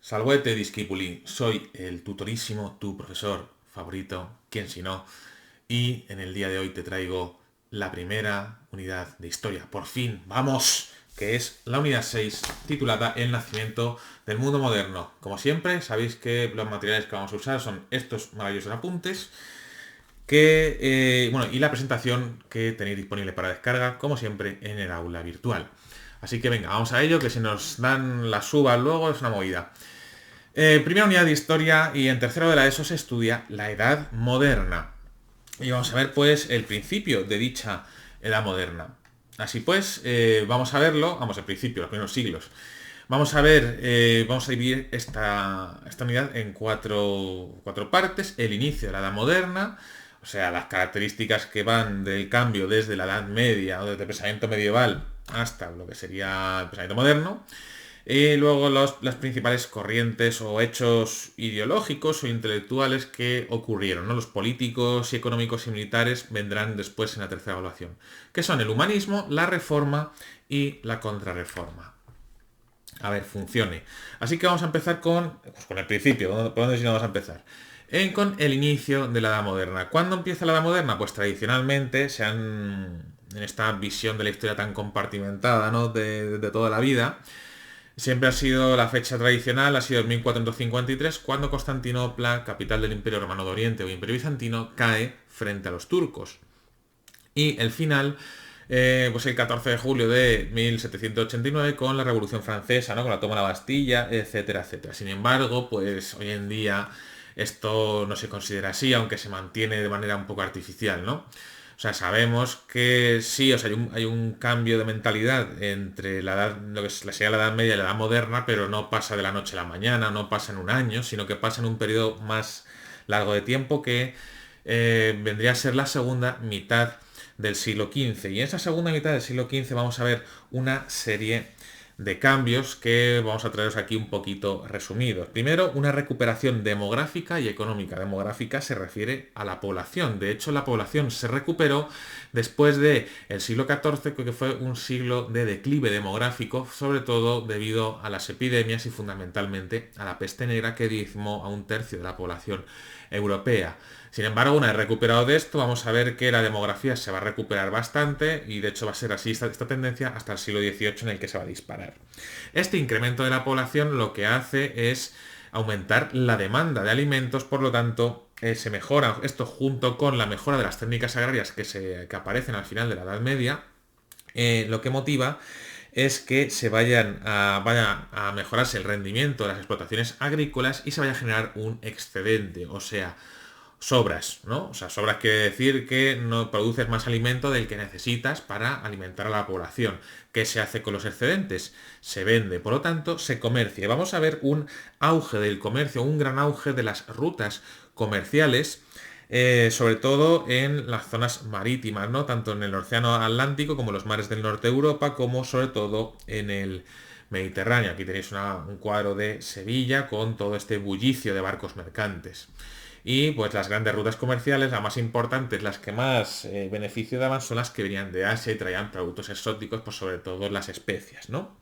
Salvete discipuli, soy el tutorísimo, tu profesor favorito, quién si no, y en el día de hoy te traigo la primera unidad de historia. Por fin, vamos, que es la unidad 6 titulada El nacimiento del mundo moderno. Como siempre, sabéis que los materiales que vamos a usar son estos maravillosos apuntes y la presentación que tenéis disponible para descarga, como siempre, en el aula virtual. Así que venga, vamos a ello, que si nos dan las uvas luego es una movida. Primera unidad de historia y en tercero de la ESO se estudia la Edad Moderna. Y vamos a ver pues el principio de dicha Edad Moderna. Así pues, vamos a verlo, vamos al principio, los primeros siglos. Vamos a dividir esta unidad en cuatro partes. El inicio de la Edad Moderna, o sea, las características que van del cambio desde la Edad Media o desde el pensamiento medieval hasta lo que sería el pensamiento moderno. Y luego las principales corrientes o hechos ideológicos o intelectuales que ocurrieron, ¿no? Los políticos y económicos y militares vendrán después en la tercera evaluación, que son el humanismo, la reforma y la contrarreforma. A ver, funcione. Así que vamos a empezar con el principio. ¿Por dónde si no vamos a empezar? Con el inicio de la Edad Moderna. ¿Cuándo empieza la Edad Moderna? Pues tradicionalmente en esta visión de la historia tan compartimentada, ¿no? de toda la vida, siempre ha sido la fecha tradicional, ha sido el 1453, cuando Constantinopla, capital del Imperio Romano de Oriente o Imperio Bizantino, cae frente a los turcos. Y el final, pues el 14 de julio de 1789, con la Revolución Francesa, ¿no? Con la toma de la Bastilla, etcétera, etcétera. Sin embargo, pues hoy en día esto no se considera así, aunque se mantiene de manera un poco artificial, ¿no? O sea, sabemos que sí, o sea, hay un cambio de mentalidad entre lo que sería la Edad Media y la Edad Moderna, pero no pasa de la noche a la mañana, no pasa en un año, sino que pasa en un periodo más largo de tiempo que vendría a ser la segunda mitad del siglo XV. Y en esa segunda mitad del siglo XV vamos a ver una serie de cambios que vamos a traeros aquí un poquito resumidos. Primero, una recuperación demográfica y económica. Demográfica se refiere a la población. De hecho, la población se recuperó después de el siglo XIV, que fue un siglo de declive demográfico, sobre todo debido a las epidemias y fundamentalmente a la peste negra que diezmó a un tercio de la población europea. Sin embargo, una vez recuperado de esto, vamos a ver que la demografía se va a recuperar bastante y de hecho va a ser así esta tendencia hasta el siglo XVIII, en el que se va a disparar. Este incremento de la población lo que hace es aumentar la demanda de alimentos, por lo tanto se mejora esto junto con la mejora de las técnicas agrarias que aparecen al final de la Edad Media, lo que motiva es que vaya a mejorarse el rendimiento de las explotaciones agrícolas y se vaya a generar un excedente, o sea, sobras, ¿no? O sea, sobras quiere decir que no produces más alimento del que necesitas para alimentar a la población. ¿Qué se hace con los excedentes? Se vende, por lo tanto, se comercia. Y vamos a ver un auge del comercio, un gran auge de las rutas comerciales, sobre todo en las zonas marítimas, ¿no? Tanto en el Océano Atlántico como en los mares del norte de Europa, como sobre todo en el Mediterráneo. Aquí tenéis un cuadro de Sevilla con todo este bullicio de barcos mercantes. Y pues las grandes rutas comerciales, las más importantes, las que más beneficio daban, son las que venían de Asia y traían productos exóticos, pues sobre todo las especias, ¿no?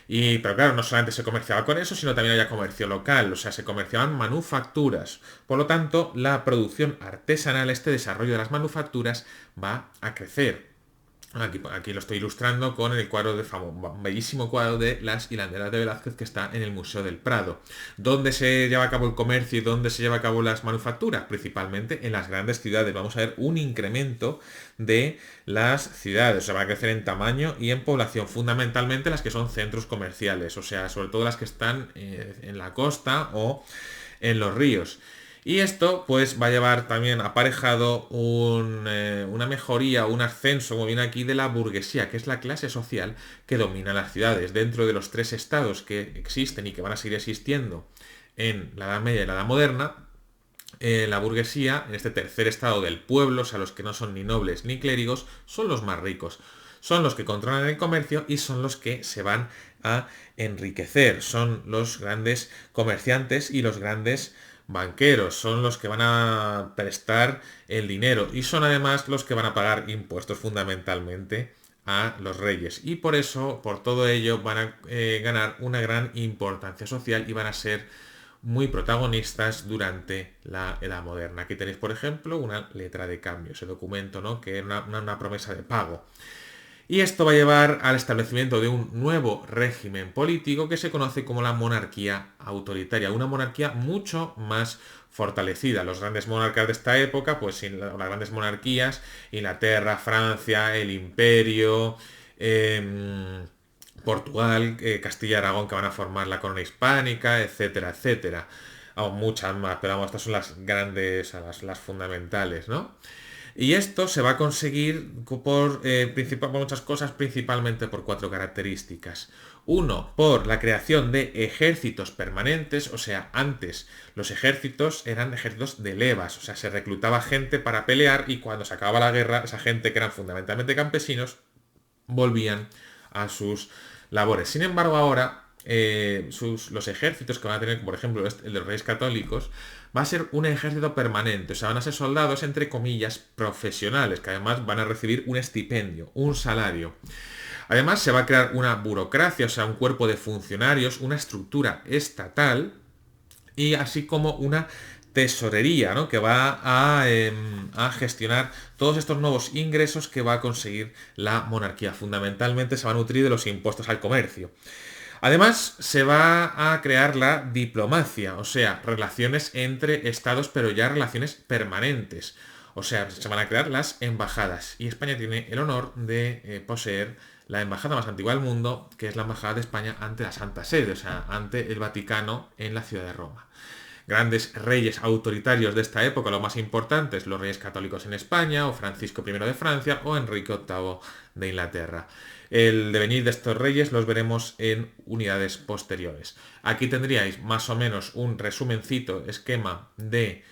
Pero claro, no solamente se comerciaba con eso, sino también había comercio local, o sea, se comerciaban manufacturas. Por lo tanto, la producción artesanal, este desarrollo de las manufacturas, va a crecer. Aquí lo estoy ilustrando con el un bellísimo cuadro de las hilanderas de Velázquez que está en el Museo del Prado. ¿Dónde se lleva a cabo el comercio y dónde se lleva a cabo las manufacturas? Principalmente en las grandes ciudades. Vamos a ver un incremento de las ciudades. O sea, va a crecer en tamaño y en población. Fundamentalmente las que son centros comerciales. O sea, sobre todo las que están en la costa o en los ríos. Y esto pues va a llevar también aparejado una mejoría, un ascenso, como viene aquí, de la burguesía, que es la clase social que domina las ciudades. Dentro de los tres estados que existen y que van a seguir existiendo en la Edad Media y la Edad Moderna, la burguesía, en este tercer estado del pueblo, o sea, los que no son ni nobles ni clérigos, son los más ricos. Son los que controlan el comercio y son los que se van a enriquecer. Son los grandes comerciantes y los grandes banqueros. Son los que van a prestar el dinero y son además los que van a pagar impuestos fundamentalmente a los reyes. Y por eso, por todo ello, van a ganar una gran importancia social y van a ser muy protagonistas durante la Edad Moderna. Aquí tenéis, por ejemplo, una letra de cambio, ese documento, ¿no? Que era una promesa de pago. Y esto va a llevar al establecimiento de un nuevo régimen político que se conoce como la monarquía autoritaria, una monarquía mucho más fortalecida. Los grandes monarcas de esta época, pues las grandes monarquías, Inglaterra, Francia, el Imperio, Portugal, Castilla y Aragón, que van a formar la corona hispánica, etcétera, etcétera. Muchas más, pero vamos, estas son las grandes, las fundamentales, ¿no? Y esto se va a conseguir por muchas cosas, principalmente por 4 características. Uno, por la creación de ejércitos permanentes, o sea, antes los ejércitos eran ejércitos de levas, o sea, se reclutaba gente para pelear y cuando se acababa la guerra, esa gente que eran fundamentalmente campesinos, volvían a sus labores. Sin embargo, ahora los ejércitos que van a tener, por ejemplo, el de los Reyes Católicos, va a ser un ejército permanente, o sea, van a ser soldados, entre comillas, profesionales, que además van a recibir un estipendio, un salario. Además, se va a crear una burocracia, o sea, un cuerpo de funcionarios, una estructura estatal, y así como una tesorería, ¿no? Que va a gestionar todos estos nuevos ingresos que va a conseguir la monarquía. Fundamentalmente se va a nutrir de los impuestos al comercio. Además, se va a crear la diplomacia, o sea, relaciones entre estados, pero ya relaciones permanentes. O sea, se van a crear las embajadas. Y España tiene el honor de poseer la embajada más antigua del mundo, que es la embajada de España ante la Santa Sede, o sea, ante el Vaticano en la ciudad de Roma. Grandes reyes autoritarios de esta época, los más importantes, los reyes católicos en España, o Francisco I de Francia, o Enrique VIII de Inglaterra. El devenir de estos reyes los veremos en unidades posteriores. Aquí tendríais más o menos un resumencito, esquema de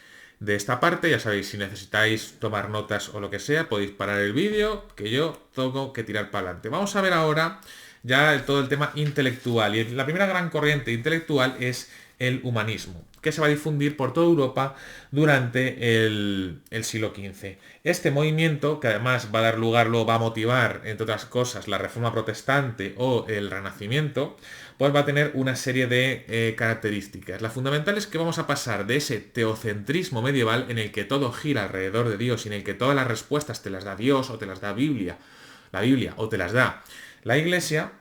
esta parte. Ya sabéis, si necesitáis tomar notas o lo que sea, podéis parar el vídeo, que yo tengo que tirar para adelante. Vamos a ver ahora ya todo el tema intelectual. Y la primera gran corriente intelectual es el humanismo, que se va a difundir por toda Europa durante el siglo XV. Este movimiento, que además va a dar lugar, luego va a motivar, entre otras cosas, la Reforma Protestante o el Renacimiento, pues va a tener una serie de características. La fundamental es que vamos a pasar de ese teocentrismo medieval en el que todo gira alrededor de Dios y en el que todas las respuestas te las da Dios o te las da la Biblia o te las da la Iglesia,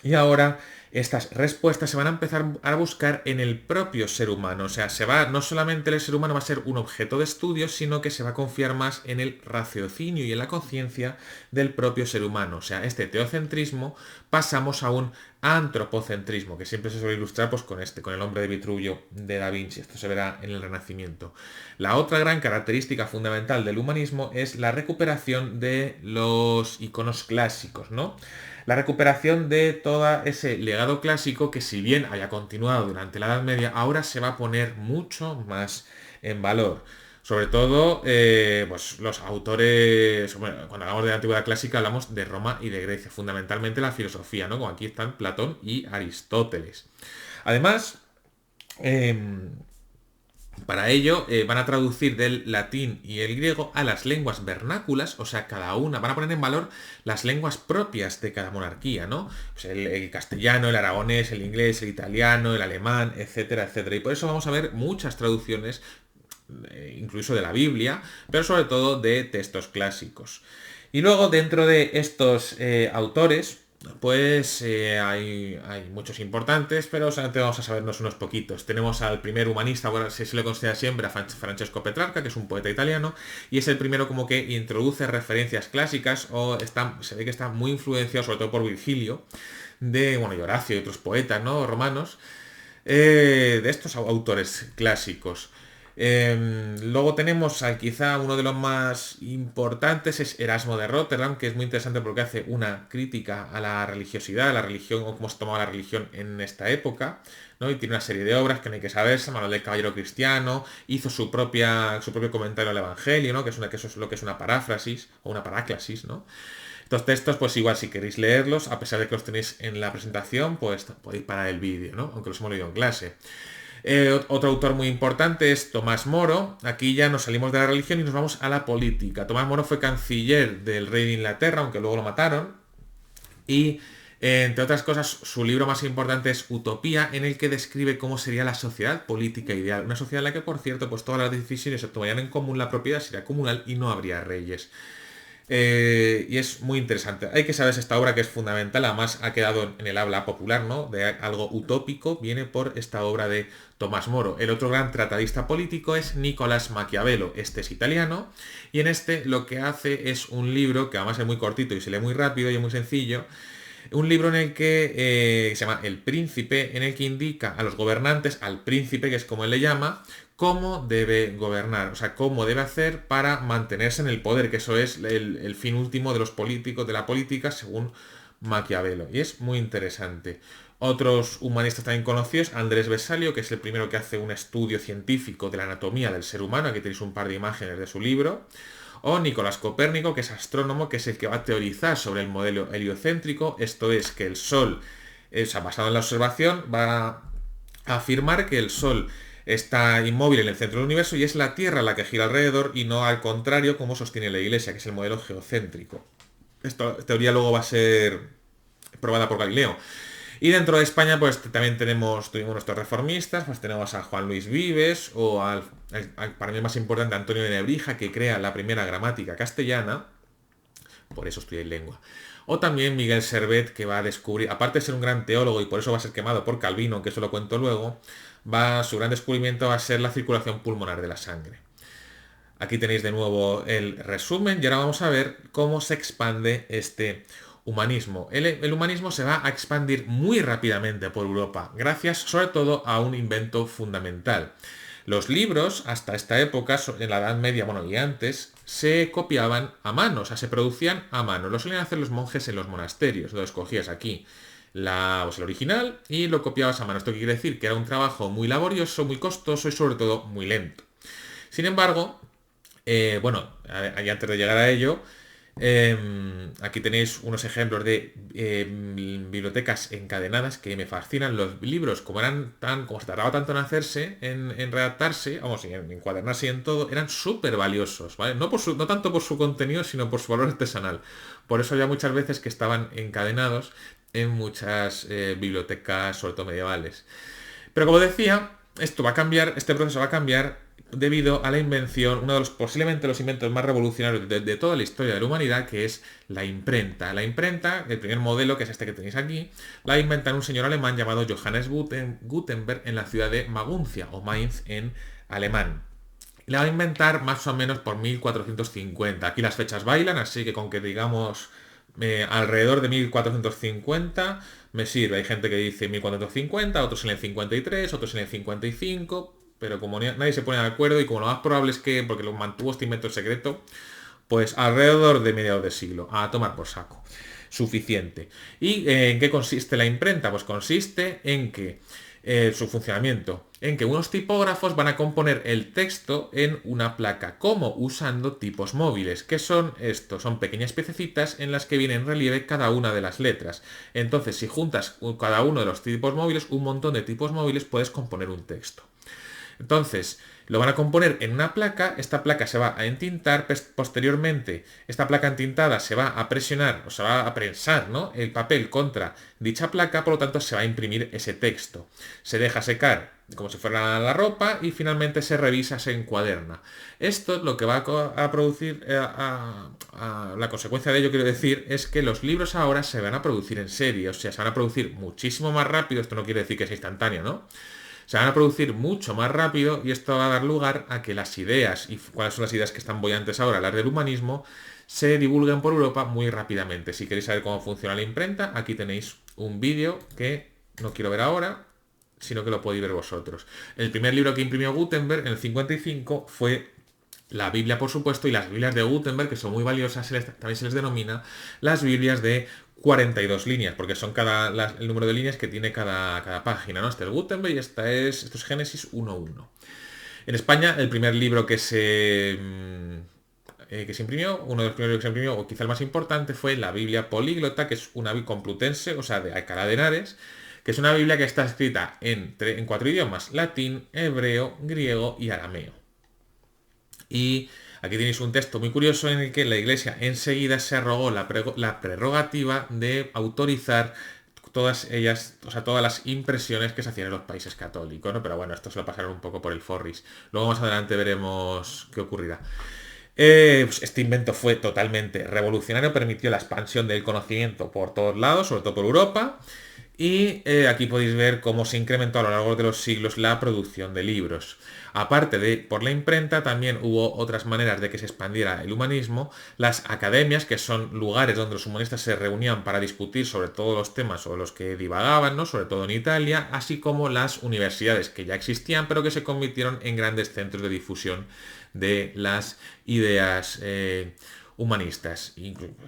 y ahora estas respuestas se van a empezar a buscar en el propio ser humano. O sea, no solamente el ser humano va a ser un objeto de estudio, sino que se va a confiar más en el raciocinio y en la conciencia del propio ser humano. O sea, este teocentrismo pasamos a un antropocentrismo, que siempre se suele ilustrar pues, con el hombre de Vitruvio de Da Vinci. Esto se verá en el Renacimiento. La otra gran característica fundamental del humanismo es la recuperación de los iconos clásicos, ¿no? La recuperación de todo ese legado clásico que, si bien haya continuado durante la Edad Media, ahora se va a poner mucho más en valor. Sobre todo, pues los autores, bueno, cuando hablamos de la antigüedad clásica hablamos de Roma y de Grecia, fundamentalmente la filosofía, ¿no? Como aquí están Platón y Aristóteles. Además, para ello van a traducir del latín y el griego a las lenguas vernáculas, o sea, cada una, van a poner en valor las lenguas propias de cada monarquía, ¿no? Pues el castellano, el aragonés, el inglés, el italiano, el alemán, etcétera, etcétera. Y por eso vamos a ver muchas traducciones, incluso de la Biblia, pero sobre todo de textos clásicos. Y luego, dentro de estos autores, pues hay muchos importantes, pero solamente vamos a sabernos unos poquitos. Tenemos al primer humanista, bueno, se le considera siempre a Francesco Petrarca, que es un poeta italiano, y es el primero como que introduce referencias clásicas, se ve que está muy influenciado, sobre todo por Virgilio, y Horacio y otros poetas, ¿no? Romanos, de estos autores clásicos. Luego tenemos quizá uno de los más importantes, es Erasmo de Rotterdam, que es muy interesante porque hace una crítica a la religiosidad, a la religión o cómo se tomaba la religión en esta época, ¿no? Y tiene una serie de obras que no hay que saberse, Manual del Caballero Cristiano, hizo su propio comentario al Evangelio, ¿no? Que eso es lo que es una paráfrasis o una paráclasis, ¿no? Estos textos, pues igual si queréis leerlos, a pesar de que los tenéis en la presentación, pues podéis parar el vídeo, ¿no? Aunque los hemos leído en clase. Otro autor muy importante es Tomás Moro. Aquí ya nos salimos de la religión y nos vamos a la política. Tomás Moro fue canciller del rey de Inglaterra, aunque luego lo mataron. Y, entre otras cosas, su libro más importante es Utopía, en el que describe cómo sería la sociedad política ideal. Una sociedad en la que, por cierto, pues todas las decisiones se tomarían en común, la propiedad sería comunal y no habría reyes. Y es muy interesante. Hay que saber esta obra que es fundamental, además ha quedado en el habla popular, ¿no? De algo utópico, viene por esta obra de Tomás Moro. El otro gran tratadista político es Nicolás Maquiavelo, este es italiano, y en este lo que hace es un libro que además es muy cortito y se lee muy rápido y es muy sencillo, un libro en el que se llama El Príncipe, en el que indica a los gobernantes, al príncipe, que es como él le llama, cómo debe gobernar, o sea, cómo debe hacer para mantenerse en el poder, que eso es el fin último de los políticos, de la política, según Maquiavelo. Y es muy interesante. Otros humanistas también conocidos, Andrés Vesalio, que es el primero que hace un estudio científico de la anatomía del ser humano, aquí tenéis un par de imágenes de su libro, o Nicolás Copérnico, que es astrónomo, que es el que va a teorizar sobre el modelo heliocéntrico, esto es que el Sol, o sea, basado en la observación, va a afirmar que el Sol está inmóvil en el centro del universo y es la Tierra la que gira alrededor y no al contrario como sostiene la Iglesia, que es el modelo geocéntrico. Esta teoría luego va a ser probada por Galileo. Y dentro de España, pues también tuvimos nuestros reformistas, pues tenemos a Juan Luis Vives o para mí el más importante, Antonio de Nebrija, que crea la primera gramática castellana, por eso estudié lengua. O también Miguel Servet, que va a descubrir, aparte de ser un gran teólogo y por eso va a ser quemado por Calvino, que eso lo cuento luego, su gran descubrimiento va a ser la circulación pulmonar de la sangre. Aquí tenéis de nuevo el resumen y ahora vamos a ver cómo se expande este humanismo. El humanismo se va a expandir muy rápidamente por Europa, gracias sobre todo a un invento fundamental. Los libros, hasta esta época, en la Edad Media, bueno, y antes, se copiaban a mano, o sea, se producían a mano. Lo solían hacer los monjes en los monasterios. Lo escogías aquí, el original, y lo copiabas a mano. ¿Esto qué quiere decir? Que era un trabajo muy laborioso, muy costoso y sobre todo muy lento. Sin embargo, antes de llegar a ello, aquí tenéis unos ejemplos de bibliotecas encadenadas que me fascinan. Los libros, como se tardaba tanto en hacerse, en redactarse, vamos, en encuadernarse y en todo, eran súper valiosos, ¿vale? No tanto por su contenido, sino por su valor artesanal. Por eso había muchas veces que estaban encadenados en muchas bibliotecas, sobre todo medievales. Pero como decía, esto va a cambiar, este proceso va a cambiar debido a la invención, uno de los posiblemente los inventos más revolucionarios de toda la historia de la humanidad, que es la imprenta. La imprenta, el primer modelo, que es este que tenéis aquí, la inventa un señor alemán llamado Johannes Gutenberg en la ciudad de Maguncia, o Mainz en alemán. La va a inventar más o menos por 1450. Aquí las fechas bailan, así que con que digamos alrededor de 1450 me sirve. Hay gente que dice 1450, otros en el 53, otros en el 55, pero como nadie se pone de acuerdo y como lo más probable es que, porque lo mantuvo este invento secreto, pues alrededor de mediados de siglo, a tomar por saco. Suficiente. ¿Y en qué consiste la imprenta? Pues consiste en que su funcionamiento, en que unos tipógrafos van a componer el texto en una placa, como usando tipos móviles. ¿Qué son estos? Son pequeñas piececitas en las que viene en relieve cada una de las letras. Entonces, si juntas cada uno de los tipos móviles, un montón de tipos móviles, puedes componer un texto. Entonces, lo van a componer en una placa, esta placa se va a entintar, posteriormente esta placa entintada se va a presionar, o se va a prensar, ¿no?, el papel contra dicha placa, por lo tanto se va a imprimir ese texto. Se deja secar como si fuera la ropa y finalmente se revisa, se encuaderna. Esto lo que va a producir, la consecuencia de ello, quiero decir, es que los libros ahora se van a producir en serie, o sea, se van a producir muchísimo más rápido, esto no quiere decir que sea instantáneo, ¿no? Se van a producir mucho más rápido y esto va a dar lugar a que las ideas, y cuáles son las ideas que están bollantes ahora, las del humanismo, se divulguen por Europa muy rápidamente. Si queréis saber cómo funciona la imprenta, aquí tenéis un vídeo que no quiero ver ahora, sino que lo podéis ver vosotros. El primer libro que imprimió Gutenberg en el 55 fue la Biblia, por supuesto, y las Biblias de Gutenberg, que son muy valiosas, también se les denomina las Biblias de 42 líneas, porque son el número de líneas que tiene cada página, ¿no? Este es Gutenberg y esto es Génesis 1.1. En España, el primer libro que se imprimió, uno de los primeros que se imprimió, o quizá el más importante, fue la Biblia Políglota, que es una complutense, o sea, de Alcalá de Henares, que es una Biblia que está escrita en 4 idiomas: latín, hebreo, griego y arameo. Y Aquí tenéis un texto muy curioso en el que la Iglesia enseguida se arrogó la prerrogativa de autorizar todas ellas, o sea, todas las impresiones que se hacían en los países católicos, ¿no? Pero bueno, esto se lo pasaron un poco por el forris. Luego más adelante veremos qué ocurrirá. Pues este invento fue totalmente revolucionario, permitió la expansión del conocimiento por todos lados, sobre todo por Europa, y aquí podéis ver cómo se incrementó a lo largo de los siglos la producción de libros. Aparte de por la imprenta, también hubo otras maneras de que se expandiera el humanismo. Las academias, que son lugares donde los humanistas se reunían para discutir sobre todos los temas sobre los que divagaban, ¿no? Sobre todo en Italia, así como las universidades, que ya existían, pero que se convirtieron en grandes centros de difusión de las ideas humanistas.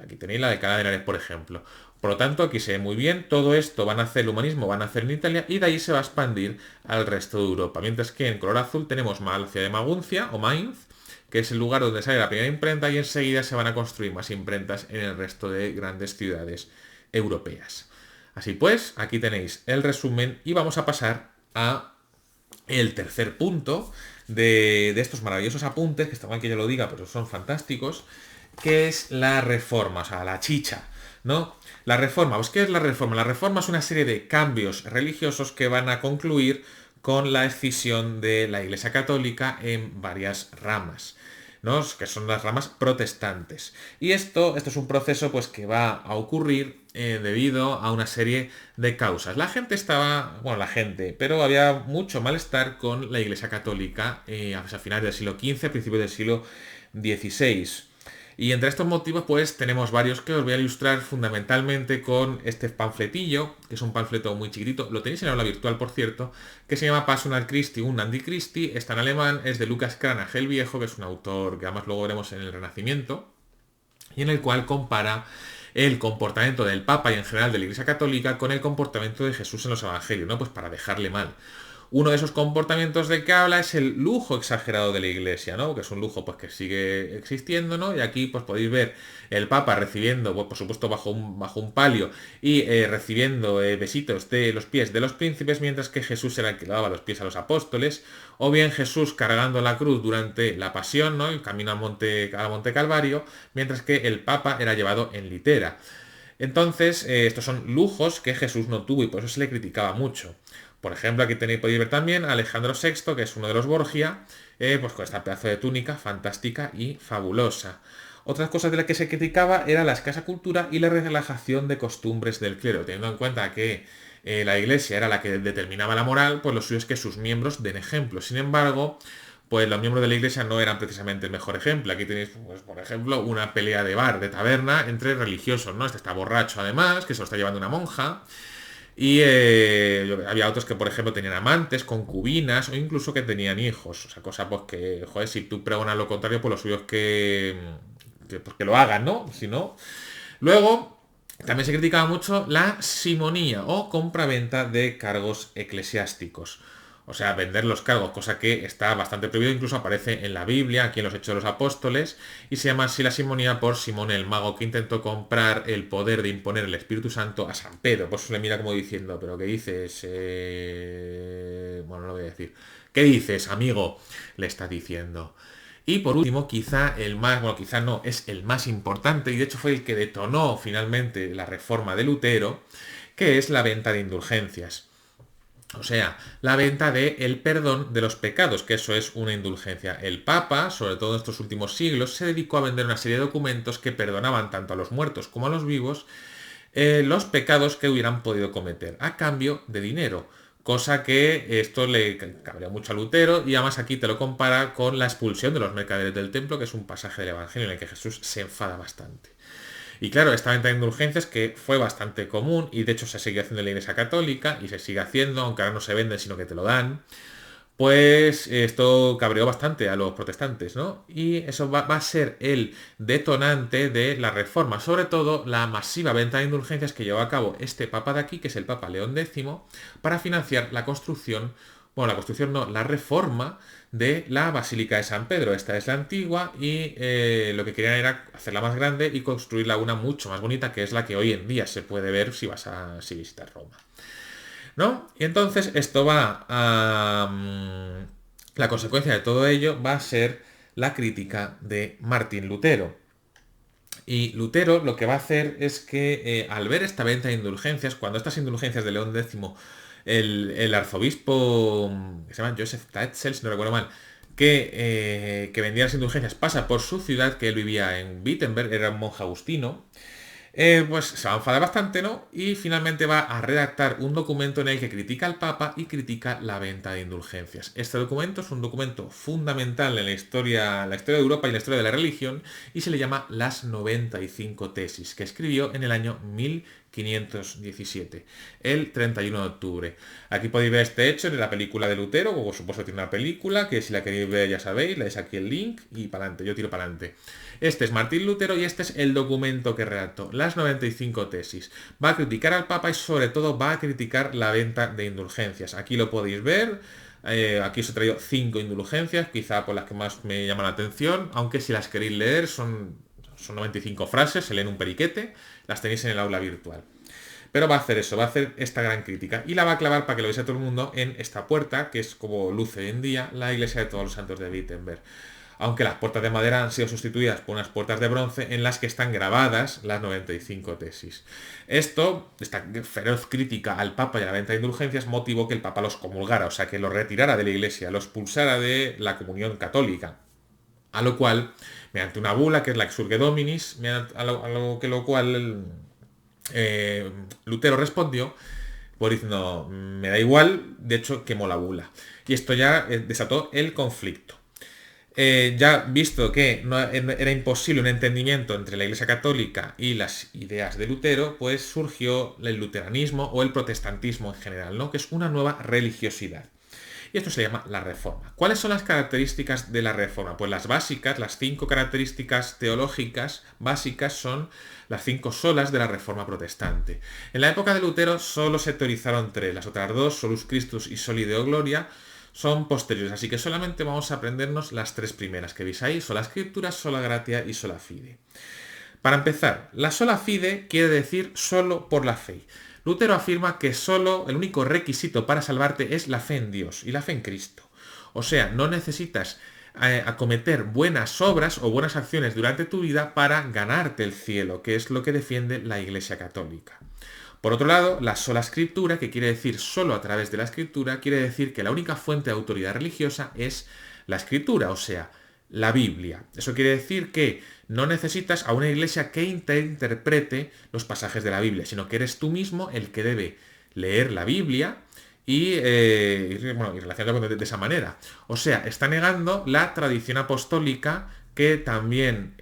Aquí tenéis la de Alcalá de Henares, por ejemplo. Por lo tanto, aquí se ve muy bien, todo esto van a hacer el humanismo, van a hacer en Italia y de ahí se va a expandir al resto de Europa. Mientras que en color azul tenemos la ciudad de Maguncia o Mainz, que es el lugar donde sale la primera imprenta y enseguida se van a construir más imprentas en el resto de grandes ciudades europeas. Así pues, aquí tenéis el resumen y vamos a pasar a el tercer punto de estos maravillosos apuntes, que está mal que yo lo diga, pero son fantásticos, que es la reforma, o sea, la chicha, ¿no? La reforma, pues ¿qué es la reforma? La reforma es una serie de cambios religiosos que van a concluir con la escisión de la Iglesia Católica en varias ramas, ¿no? Que son las ramas protestantes. Y esto es un proceso pues, que va a ocurrir debido a una serie de causas. La gente estaba, bueno, la gente, pero había mucho malestar con la Iglesia Católica a finales del siglo XV, principios del siglo XVI. Y entre estos motivos, pues tenemos varios que os voy a ilustrar fundamentalmente con este panfletillo, que es un panfleto muy chiquitito, lo tenéis en aula virtual, por cierto, que se llama Passion al Christi, un Antichristi, está en alemán, es de Lucas Cranach el Viejo, que es un autor que además luego veremos en el Renacimiento, y en el cual compara el comportamiento del Papa y en general de la Iglesia Católica con el comportamiento de Jesús en los Evangelios, ¿no? Pues para dejarle mal. Uno de esos comportamientos del que habla es el lujo exagerado de la Iglesia, ¿no? Que es un lujo pues que sigue existiendo, ¿no? Y aquí pues podéis ver el Papa recibiendo, pues, por supuesto bajo un palio y recibiendo besitos de los pies de los príncipes, mientras que Jesús era el que lavaba los pies a los apóstoles, o bien Jesús cargando la cruz durante la pasión, ¿no? El camino al monte Calvario, mientras que el Papa era llevado en litera. Entonces, estos son lujos que Jesús no tuvo y por eso se le criticaba mucho. Por ejemplo, aquí podéis ver también a Alejandro VI, que es uno de los Borgia, pues con esta pedazo de túnica fantástica y fabulosa. Otras cosas de las que se criticaba era la escasa cultura y la relajación de costumbres del clero, teniendo en cuenta que la Iglesia era la que determinaba la moral, pues lo suyo es que sus miembros den ejemplo. Sin embargo, pues los miembros de la Iglesia no eran precisamente el mejor ejemplo. Aquí tenéis, pues, por ejemplo, una pelea de bar, de taberna, entre religiosos, ¿no? Este está borracho además, que se lo está llevando una monja. Y había otros que, por ejemplo, tenían amantes, concubinas o incluso que tenían hijos. O sea, cosa pues que, joder, si tú pregonas lo contrario, pues lo suyo es pues, que lo hagan, ¿no? Si no. Luego, también se criticaba mucho la simonía o compraventa de cargos eclesiásticos. O sea, vender los cargos, cosa que está bastante prohibido, incluso aparece en la Biblia, aquí en los Hechos de los Apóstoles, y se llama así la simonía por Simón el Mago, que intentó comprar el poder de imponer el Espíritu Santo a San Pedro. Por eso le mira como diciendo, ¿pero qué dices? Bueno, no lo voy a decir. ¿Qué dices, amigo? Le está diciendo. Y por último, quizá el más, bueno, quizá no, es el más importante, y de hecho fue el que detonó finalmente la reforma de Lutero, que es la venta de indulgencias. O sea, la venta de el perdón de los pecados, que eso es una indulgencia. El Papa, sobre todo en estos últimos siglos, se dedicó a vender una serie de documentos que perdonaban tanto a los muertos como a los vivos los pecados que hubieran podido cometer, a cambio de dinero. Cosa que esto le cabría mucho a Lutero y además aquí te lo compara con la expulsión de los mercaderes del templo, que es un pasaje del Evangelio en el que Jesús se enfada bastante. Y claro, esta venta de indulgencias que fue bastante común y de hecho se sigue haciendo en la Iglesia Católica y se sigue haciendo, aunque ahora no se venden sino que te lo dan, pues esto cabreó bastante a los protestantes, ¿no? Y eso va a ser el detonante de la reforma, sobre todo la masiva venta de indulgencias que llevó a cabo este papa de aquí, que es el Papa León X, para financiar la construcción, bueno, la construcción no, la reforma de la Basílica de San Pedro. Esta es la antigua y lo que querían era hacerla más grande y construirla una mucho más bonita, que es la que hoy en día se puede ver si visitas Roma, ¿no? Y entonces esto va a... la consecuencia de todo ello va a ser la crítica de Martín Lutero. Y Lutero lo que va a hacer es que al ver esta venta de indulgencias, cuando estas indulgencias de León X, el arzobispo que se llama Joseph Tatzel, si no recuerdo mal, que vendía las indulgencias, pasa por su ciudad, que él vivía en Wittenberg, era un monje agustino, pues se va a enfadar bastante, ¿no? Y finalmente va a redactar un documento en el que critica al Papa y critica la venta de indulgencias. Este documento es un documento fundamental en la historia de Europa y la historia de la religión, y se le llama Las 95 Tesis, que escribió en el año 1517, el 31 de octubre. Aquí podéis ver este hecho en la película de Lutero, como por supuesto tiene una película, que si la queréis ver ya sabéis, le dais aquí el link y para adelante, yo tiro para adelante. Este es Martín Lutero y este es el documento que redactó, las 95 tesis. Va a criticar al Papa y sobre todo va a criticar la venta de indulgencias. Aquí lo podéis ver. Aquí os he traído 5 indulgencias, quizá por las que más me llaman la atención, aunque si las queréis leer son 95 frases, se leen un periquete, las tenéis en el aula virtual. Pero va a hacer eso, va a hacer esta gran crítica y la va a clavar para que lo veáis a todo el mundo en esta puerta, que es como luce hoy en día la iglesia de todos los santos de Wittenberg. Aunque las puertas de madera han sido sustituidas por unas puertas de bronce en las que están grabadas las 95 tesis. Esta feroz crítica al Papa y a la venta de indulgencias, motivó que el Papa los comulgara, o sea, que los retirara de la iglesia, los expulsara de la comunión católica. A lo cual, mediante una bula, que es la Exurge Dominis, Lutero respondió por diciendo, me da igual, de hecho quemó la bula. Y esto ya desató el conflicto. Ya visto que era imposible un entendimiento entre la Iglesia Católica y las ideas de Lutero, pues surgió el luteranismo o el protestantismo en general, ¿no? Que es una nueva religiosidad. Y esto se llama la Reforma. ¿Cuáles son las características de la Reforma? Pues las básicas, las 5 características teológicas básicas son las 5 solas de la Reforma protestante. En la época de Lutero solo se teorizaron 3, las otras 2, Solus Christus y Soli Deo Gloria, son posteriores, así que solamente vamos a aprendernos las 3 primeras que veis ahí, sola Scriptura, sola Gratia y sola Fide. Para empezar, la sola Fide quiere decir solo por la fe. Lutero afirma que solo el único requisito para salvarte es la fe en Dios y la fe en Cristo. O sea, no necesitas acometer buenas obras o buenas acciones durante tu vida para ganarte el cielo, que es lo que defiende la Iglesia Católica. Por otro lado, la sola escritura, que quiere decir solo a través de la escritura, quiere decir que la única fuente de autoridad religiosa es la escritura, o sea, la Biblia. Eso quiere decir que no necesitas a una iglesia que te interprete los pasajes de la Biblia, sino que eres tú mismo el que debe leer la Biblia y relacionarlo de esa manera. O sea, está negando la tradición apostólica que también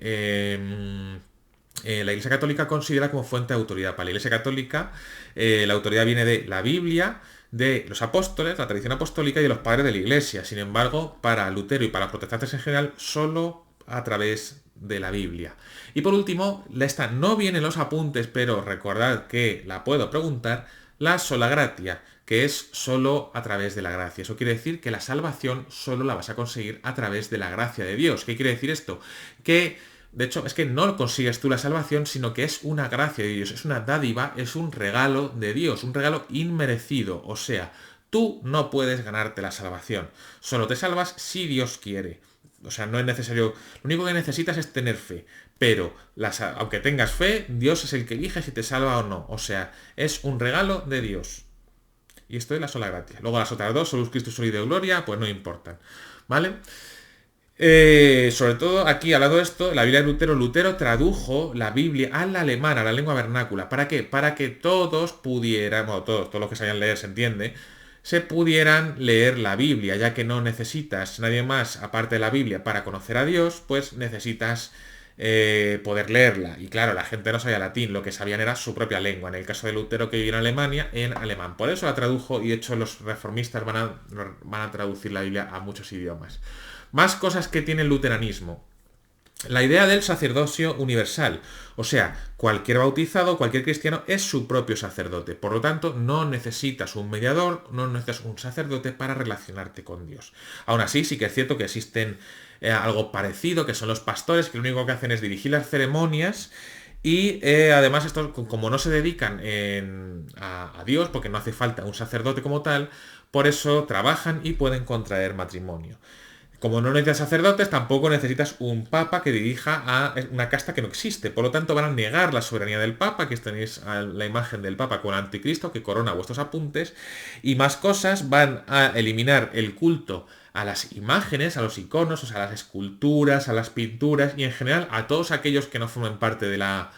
la Iglesia Católica considera como fuente de autoridad. Para la Iglesia Católica la autoridad viene de la Biblia, de los apóstoles, la tradición apostólica y de los padres de la Iglesia. Sin embargo, para Lutero y para los protestantes en general, solo a través de la Biblia. Y por último, esta no viene en los apuntes, pero recordad que la puedo preguntar, la sola gratia, que es solo a través de la gracia. Eso quiere decir que la salvación solo la vas a conseguir a través de la gracia de Dios. ¿Qué quiere decir esto? Que de hecho, es que no consigues tú la salvación, sino que es una gracia de Dios, es una dádiva, es un regalo de Dios, un regalo inmerecido. O sea, tú no puedes ganarte la salvación. Solo te salvas si Dios quiere. O sea, no es necesario. Lo único que necesitas es tener fe. Pero, aunque tengas fe, Dios es el que elige si te salva o no. O sea, es un regalo de Dios. Y esto es la sola gracia. Luego las otras 2, Solus Christus, Soli Deo Gloria, pues no importan. ¿Vale? Sobre todo aquí, al lado de esto, la Biblia de Lutero tradujo la Biblia al alemán, a la lengua vernácula. ¿Para qué? Para que todos pudieran, todos los que sabían leer, se entiende, se pudieran leer la Biblia, ya que no necesitas nadie más aparte de la Biblia para conocer a Dios, pues necesitas poder leerla. Y claro, la gente no sabía latín, lo que sabían era su propia lengua. En el caso de Lutero, que vivía en Alemania, en alemán. Por eso la tradujo y de hecho los reformistas van a traducir la Biblia a muchos idiomas. Más cosas que tiene el luteranismo. La idea del sacerdocio universal. O sea, cualquier bautizado, cualquier cristiano es su propio sacerdote. Por lo tanto, no necesitas un mediador, no necesitas un sacerdote para relacionarte con Dios. Aún así, sí que es cierto que existen algo parecido, que son los pastores, que lo único que hacen es dirigir las ceremonias. Y además estos, como no se dedican a Dios, porque no hace falta un sacerdote como tal, por eso trabajan y pueden contraer matrimonio. Como no necesitas sacerdotes, tampoco necesitas un papa que dirija a una casta que no existe. Por lo tanto, van a negar la soberanía del papa. Aquí tenéis la imagen del papa con el anticristo que corona vuestros apuntes. Y más cosas, van a eliminar el culto a las imágenes, a los iconos, o sea, a las esculturas, a las pinturas y en general a todos aquellos que no forman parte de la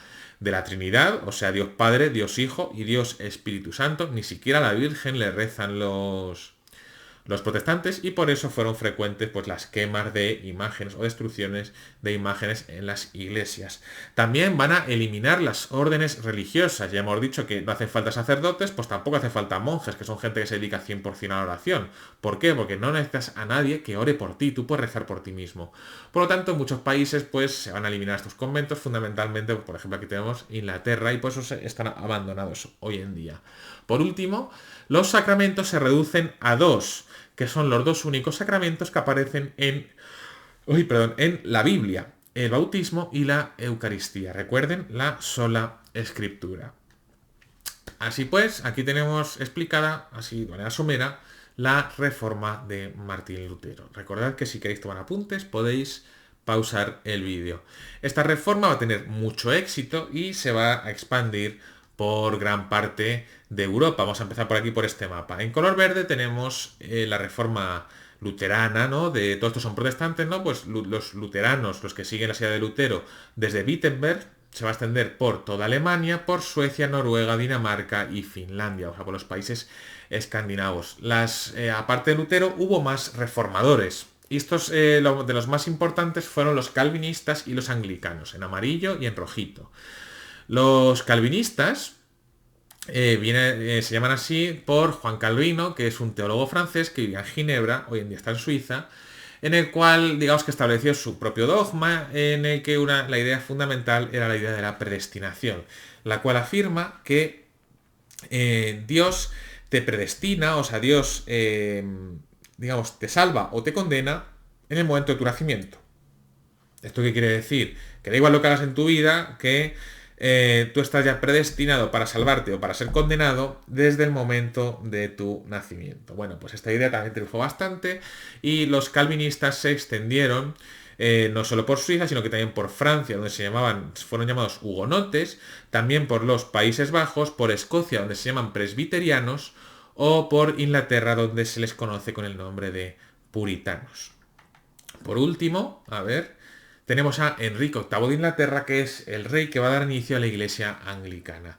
Trinidad, o sea, Dios Padre, Dios Hijo y Dios Espíritu Santo. Ni siquiera a la Virgen le rezan los protestantes y por eso fueron frecuentes pues las quemas de imágenes o destrucciones de imágenes en las iglesias. También van a eliminar las órdenes religiosas. Ya hemos dicho que no hacen falta sacerdotes, pues tampoco hace falta monjes, que son gente que se dedica 100% a la oración. ¿Por qué? Porque no necesitas a nadie que ore por ti, tú puedes rezar por ti mismo. Por lo tanto, en muchos países pues se van a eliminar estos conventos, fundamentalmente, por ejemplo, aquí tenemos Inglaterra y por eso están abandonados hoy en día. Por último, los sacramentos se reducen a dos, que son los dos únicos sacramentos que aparecen en la Biblia, el bautismo y la Eucaristía. Recuerden, la sola escritura. Así pues, aquí tenemos explicada, así de manera somera, la reforma de Martín Lutero. Recordad que si queréis tomar apuntes podéis pausar el vídeo. Esta reforma va a tener mucho éxito y se va a expandir por gran parte de Europa. Vamos a empezar por aquí, por este mapa. En color verde tenemos la reforma luterana, ¿no? De todos estos son protestantes, ¿no? Pues los luteranos, los que siguen la silla de Lutero, desde Wittenberg, se va a extender por toda Alemania, por Suecia, Noruega, Dinamarca y Finlandia, o sea, por los países escandinavos. Aparte de Lutero, hubo más reformadores. Y estos, de los más importantes, fueron los calvinistas y los anglicanos, en amarillo y en rojito. Los calvinistas se llaman así por Juan Calvino, que es un teólogo francés que vivía en Ginebra, hoy en día está en Suiza, en el cual, digamos que estableció su propio dogma, en el que la idea fundamental era la idea de la predestinación, la cual afirma que Dios te predestina, o sea, Dios, digamos, te salva o te condena en el momento de tu nacimiento. ¿Esto qué quiere decir? Que da igual lo que hagas en tu vida, que tú estás ya predestinado para salvarte o para ser condenado desde el momento de tu nacimiento. Bueno, pues esta idea también triunfó bastante y los calvinistas se extendieron no solo por Suiza, sino que también por Francia, donde fueron llamados hugonotes, también por los Países Bajos, por Escocia, donde se llaman presbiterianos, o por Inglaterra, donde se les conoce con el nombre de puritanos. Por último, a ver, tenemos a Enrique VIII de Inglaterra, que es el rey que va a dar inicio a la iglesia anglicana.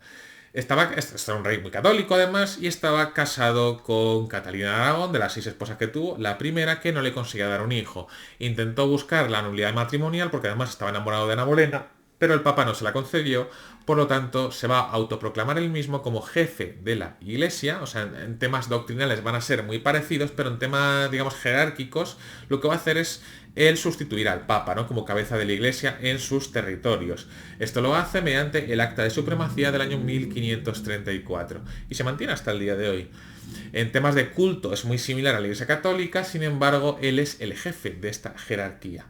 Este era un rey muy católico además y estaba casado con Catalina de Aragón, de las 6 esposas que tuvo, la primera que no le conseguía dar un hijo. Intentó buscar la nulidad matrimonial porque además estaba enamorado de Ana Bolena, pero el Papa no se la concedió, por lo tanto se va a autoproclamar él mismo como jefe de la iglesia, o sea, en temas doctrinales van a ser muy parecidos, pero en temas, digamos, jerárquicos, lo que va a hacer es él sustituir al Papa, ¿no? Como cabeza de la iglesia en sus territorios. Esto lo hace mediante el Acta de Supremacía del año 1534 y se mantiene hasta el día de hoy. En temas de culto es muy similar a la Iglesia Católica, sin embargo, él es el jefe de esta jerarquía.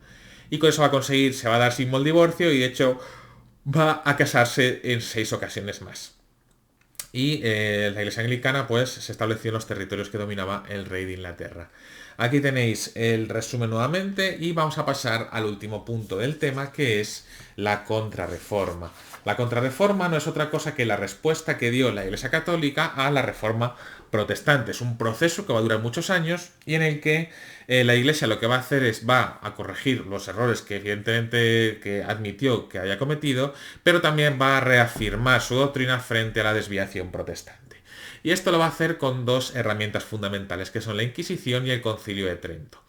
Y con eso se va a dar símbolo el divorcio y de hecho va a casarse en 6 ocasiones más. Y la iglesia anglicana pues se estableció en los territorios que dominaba el rey de Inglaterra. Aquí tenéis el resumen nuevamente y vamos a pasar al último punto del tema, que es la contrarreforma. La contrarreforma no es otra cosa que la respuesta que dio la Iglesia Católica a la reforma protestante. Es un proceso que va a durar muchos años y en el que la Iglesia lo que va a hacer va a corregir los errores que evidentemente que admitió que haya cometido, pero también va a reafirmar su doctrina frente a la desviación protestante. Y esto lo va a hacer con 2 herramientas fundamentales, que son la Inquisición y el Concilio de Trento.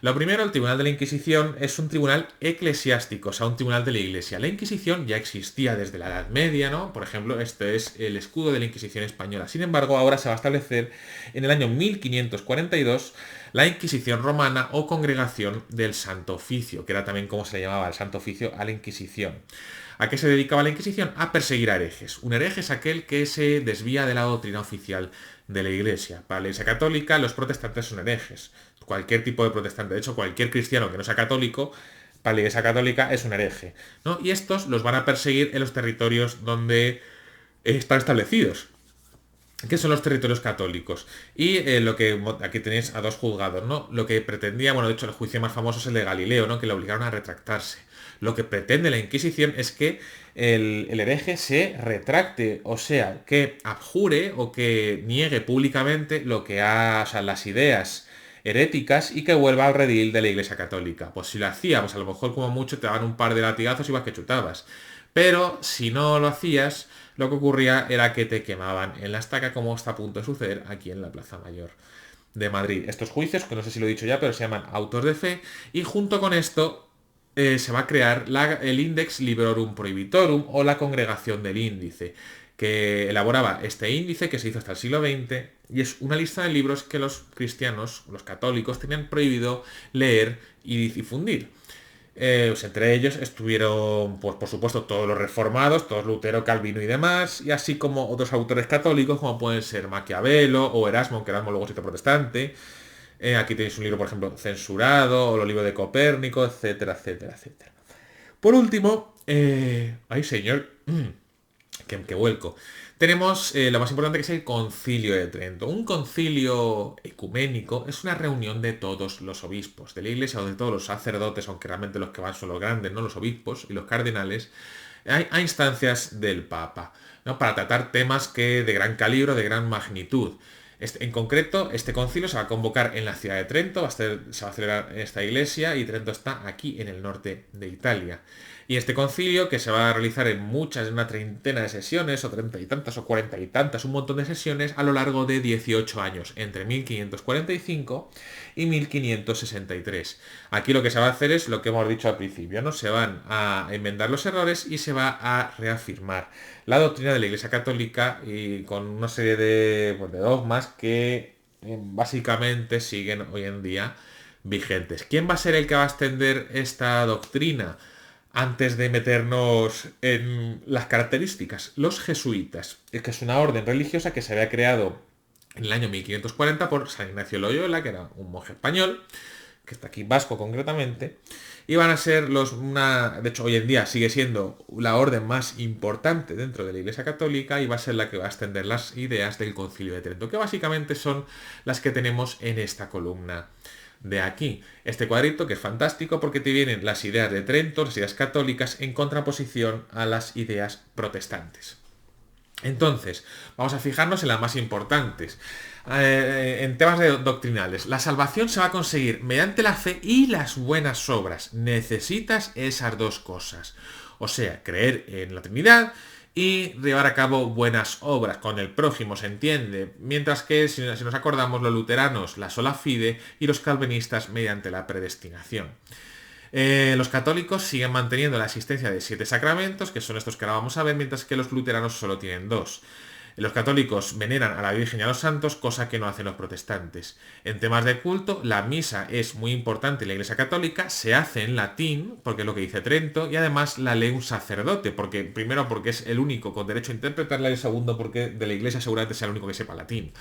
Lo primero, el Tribunal de la Inquisición es un tribunal eclesiástico, o sea, un tribunal de la Iglesia. La Inquisición ya existía desde la Edad Media, ¿no? Por ejemplo, este es el escudo de la Inquisición española. Sin embargo, ahora se va a establecer en el año 1542 la Inquisición romana o Congregación del Santo Oficio, que era también como se le llamaba el Santo Oficio a la Inquisición. ¿A qué se dedicaba la Inquisición? A perseguir a herejes. Un hereje es aquel que se desvía de la doctrina oficial de la Iglesia. Para la Iglesia Católica, los protestantes son herejes. Cualquier tipo de protestante, de hecho, cualquier cristiano que no sea católico, para la Iglesia Católica es un hereje, ¿no? Y estos los van a perseguir en los territorios donde están establecidos. ¿Qué son los territorios católicos? Y lo que aquí tenéis a dos juzgados, ¿no? Lo que pretendía, bueno, de hecho el juicio más famoso es el de Galileo, ¿no? Que le obligaron a retractarse. Lo que pretende la Inquisición es que el hereje se retracte, o sea, que abjure o que niegue públicamente lo que ha, o sea, las ideas heréticas y que vuelva al redil de la Iglesia Católica. Pues si lo hacía, pues a lo mejor como mucho te daban un par de latigazos y vas que chutabas. Pero si no lo hacías, lo que ocurría era que te quemaban en la estaca, como está a punto de suceder aquí en la Plaza Mayor de Madrid. Estos juicios, que no sé si lo he dicho ya, pero se llaman autos de fe, y junto con esto se va a crear el Index Librorum Prohibitorum o la Congregación del Índice, que elaboraba este índice que se hizo hasta el siglo XX y es una lista de libros que los cristianos, los católicos, tenían prohibido leer y difundir. Pues entre ellos estuvieron, pues por supuesto, todos los reformados, todos Lutero, Calvino y demás, y así como otros autores católicos, como pueden ser Maquiavelo o Erasmo, que Erasmo luego se hizo protestante. Aquí tenéis un libro, por ejemplo, censurado, o los libros de Copérnico, etcétera, etcétera, etcétera. Por último, ay señor, que vuelco. Tenemos lo más importante que es el Concilio de Trento. Un concilio ecuménico es una reunión de todos los obispos de la iglesia o de todos los sacerdotes, aunque realmente los que van son los grandes, no los obispos y los cardenales, a instancias del Papa, ¿no? Para tratar temas que de gran calibre, de gran magnitud. En concreto, este concilio se va a convocar en la ciudad de Trento, se va a celebrar en esta iglesia y Trento está aquí en el norte de Italia. Y este concilio, que se va a realizar en una treintena de sesiones, o 30 y tantas, o 40 y tantas, un montón de sesiones, a lo largo de 18 años, entre 1545 y 1563. Aquí lo que se va a hacer es lo que hemos dicho al principio, ¿no? Se van a enmendar los errores y se va a reafirmar la doctrina de la Iglesia Católica y con una serie de dogmas que básicamente siguen hoy en día vigentes. ¿Quién va a ser el que va a extender esta doctrina? Antes de meternos en las características, los jesuitas, es que es una orden religiosa que se había creado en el año 1540 por San Ignacio Loyola, que era un monje español, que está aquí vasco concretamente, y van a ser de hecho hoy en día sigue siendo la orden más importante dentro de la Iglesia Católica y va a ser la que va a extender las ideas del Concilio de Trento, que básicamente son las que tenemos en esta columna de aquí. Este cuadrito que es fantástico porque te vienen las ideas de Trento, las ideas católicas, en contraposición a las ideas protestantes. Entonces, vamos a fijarnos en las más importantes. En temas doctrinales, la salvación se va a conseguir mediante la fe y las buenas obras. Necesitas esas dos cosas. O sea, creer en la Trinidad y llevar a cabo buenas obras con el prójimo, se entiende, mientras que si nos acordamos los luteranos la sola fide y los calvinistas mediante la predestinación. Los católicos siguen manteniendo la existencia de 7 sacramentos, que son estos que ahora vamos a ver, mientras que los luteranos solo tienen 2. Los católicos veneran a la Virgen y a los santos, cosa que no hacen los protestantes. En temas de culto, la misa es muy importante en la Iglesia Católica, se hace en latín, porque es lo que dice Trento, y además la lee un sacerdote, primero porque es el único con derecho a interpretarla y segundo porque de la Iglesia seguramente sea el único que sepa latín,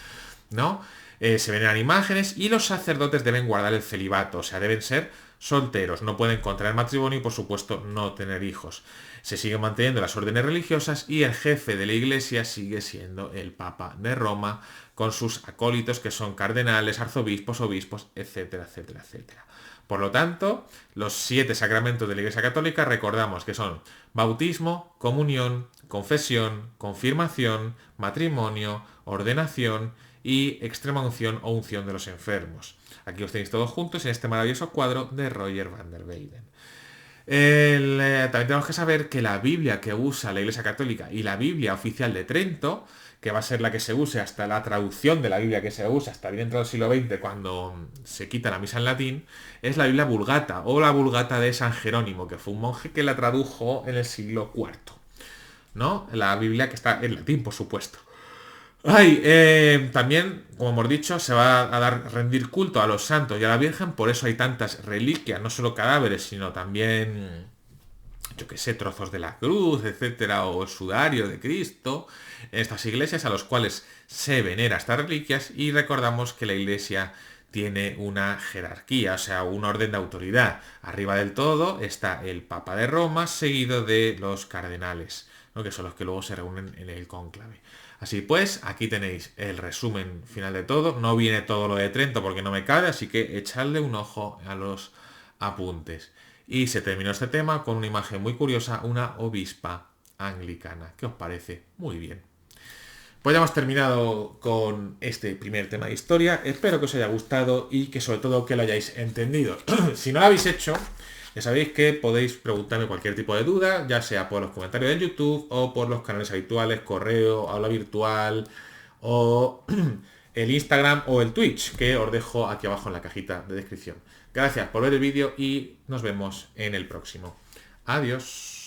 ¿no? Se veneran imágenes y los sacerdotes deben guardar el celibato, o sea, deben ser solteros, no pueden contraer matrimonio y por supuesto no tener hijos. Se siguen manteniendo las órdenes religiosas y el jefe de la iglesia sigue siendo el Papa de Roma con sus acólitos que son cardenales, arzobispos, obispos, etcétera, etcétera, etcétera. Por lo tanto, los 7 sacramentos de la Iglesia Católica recordamos que son bautismo, comunión, confesión, confirmación, matrimonio, ordenación y extrema unción o unción de los enfermos. Aquí os tenéis todos juntos en este maravilloso cuadro de Roger van der Weyden. También tenemos que saber que la Biblia que usa la Iglesia Católica y la Biblia oficial de Trento, que va a ser la que se use hasta la traducción de la Biblia que se usa hasta bien dentro del siglo XX, cuando se quita la misa en latín, es la Biblia Vulgata o la Vulgata de San Jerónimo, que fue un monje que la tradujo en el siglo IV, ¿no? La Biblia que está en latín, por supuesto. También, como hemos dicho, se va a rendir culto a los santos y a la Virgen, por eso hay tantas reliquias, no solo cadáveres, sino también, yo qué sé, trozos de la cruz, etcétera, o el sudario de Cristo, en estas iglesias a los cuales se venera estas reliquias y recordamos que la iglesia tiene una jerarquía, o sea, un orden de autoridad. Arriba del todo está el Papa de Roma, seguido de los cardenales, ¿no? Que son los que luego se reúnen en el cónclave. Así pues, aquí tenéis el resumen final de todo. No viene todo lo de Trento porque no me cabe, así que echadle un ojo a los apuntes. Y se terminó este tema con una imagen muy curiosa, una obispa anglicana. ¿Qué os parece? Muy bien. Pues ya hemos terminado con este primer tema de historia. Espero que os haya gustado y que sobre todo que lo hayáis entendido. Si no lo habéis hecho, ya sabéis que podéis preguntarme cualquier tipo de duda, ya sea por los comentarios de YouTube o por los canales habituales, correo, aula virtual o el Instagram o el Twitch, que os dejo aquí abajo en la cajita de descripción. Gracias por ver el vídeo y nos vemos en el próximo. Adiós.